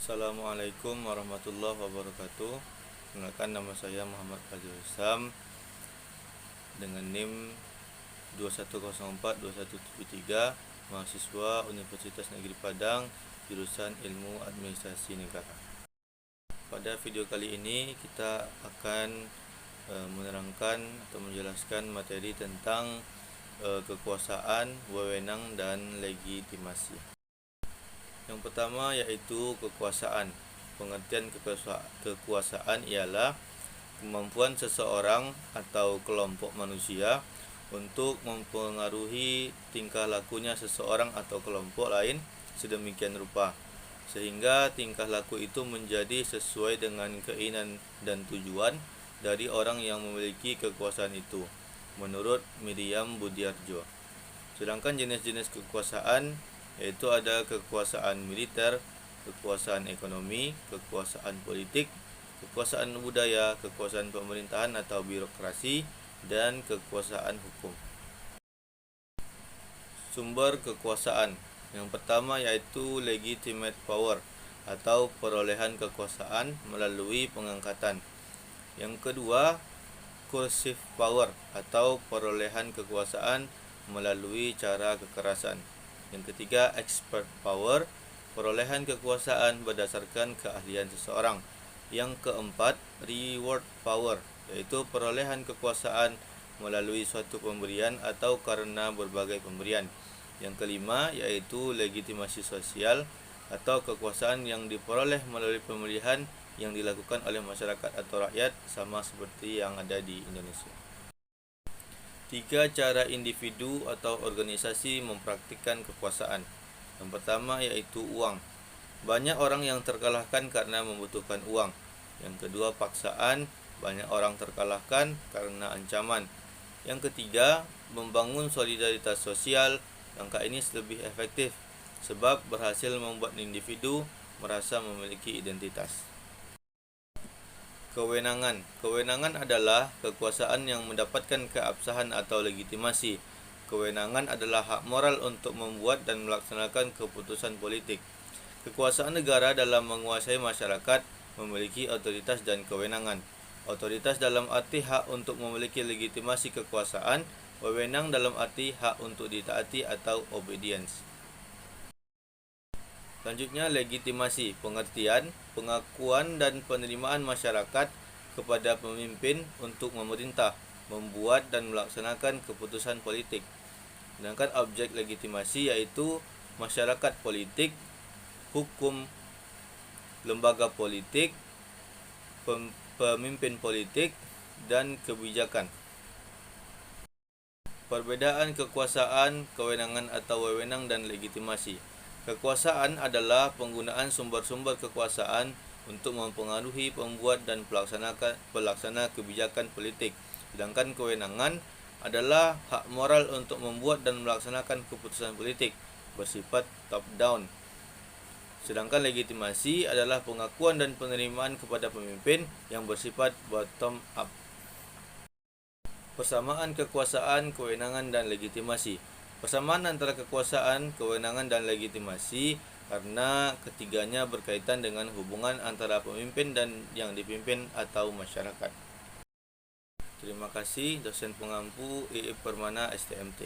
Assalamualaikum warahmatullahi wabarakatuh. Perkenalkan, nama saya Muhammad Fazil Sam dengan NIM 21042173, mahasiswa Universitas Negeri Padang, jurusan Ilmu Administrasi Negara. Pada video kali ini kita akan menerangkan atau menjelaskan materi tentang kekuasaan, wewenang, dan legitimasi. Yang pertama yaitu kekuasaan. Pengertian kekuasaan ialah kemampuan seseorang atau kelompok manusia untuk mempengaruhi tingkah lakunya seseorang atau kelompok lain sedemikian rupa sehingga tingkah laku itu menjadi sesuai dengan keinginan dan tujuan dari orang yang memiliki kekuasaan itu, menurut Miriam Budiarjo. Sedangkan jenis-jenis kekuasaan yaitu ada kekuasaan militer, kekuasaan ekonomi, kekuasaan politik, kekuasaan budaya, kekuasaan pemerintahan atau birokrasi, dan kekuasaan hukum. Sumber kekuasaan. Yang pertama yaitu legitimate power atau perolehan kekuasaan melalui pengangkatan. Yang kedua, coercive power atau perolehan kekuasaan melalui cara kekerasan. Yang ketiga, expert power, perolehan kekuasaan berdasarkan keahlian seseorang. Yang keempat, reward power, yaitu perolehan kekuasaan melalui suatu pemberian atau karena berbagai pemberian. Yang kelima, yaitu legitimasi sosial atau kekuasaan yang diperoleh melalui pemilihan yang dilakukan oleh masyarakat atau rakyat, sama seperti yang ada di Indonesia. 3 cara individu atau organisasi mempraktikkan kekuasaan. Yang pertama yaitu uang. Banyak orang yang terkalahkan karena membutuhkan uang. Yang kedua, paksaan. Banyak orang terkalahkan karena ancaman. Yang ketiga, membangun solidaritas sosial. Langkah ini lebih efektif sebab berhasil membuat individu merasa memiliki identitas. Kewenangan. Kewenangan adalah kekuasaan yang mendapatkan keabsahan atau legitimasi. Kewenangan adalah hak moral untuk membuat dan melaksanakan keputusan politik. Kekuasaan negara dalam menguasai masyarakat memiliki otoritas dan kewenangan. Otoritas dalam arti hak untuk memiliki legitimasi kekuasaan, wewenang dalam arti hak untuk ditaati atau obedience. Selanjutnya, legitimasi. Pengertian, pengakuan dan penerimaan masyarakat kepada pemimpin untuk memerintah, membuat dan melaksanakan keputusan politik. Sedangkan objek legitimasi yaitu masyarakat politik, hukum, lembaga politik, pemimpin politik, dan kebijakan. Perbedaan kekuasaan, kewenangan atau wewenang dan legitimasi. Kekuasaan adalah penggunaan sumber-sumber kekuasaan untuk mempengaruhi pembuat dan pelaksana kebijakan politik. Sedangkan kewenangan adalah hak moral untuk membuat dan melaksanakan keputusan politik bersifat top-down. Sedangkan legitimasi adalah pengakuan dan penerimaan kepada pemimpin yang bersifat bottom-up. Persamaan kekuasaan, kewenangan, dan legitimasi. Persamaan antara kekuasaan, kewenangan, dan legitimasi karena ketiganya berkaitan dengan hubungan antara pemimpin dan yang dipimpin atau masyarakat. Terima kasih, dosen pengampu IIP Permana STMT.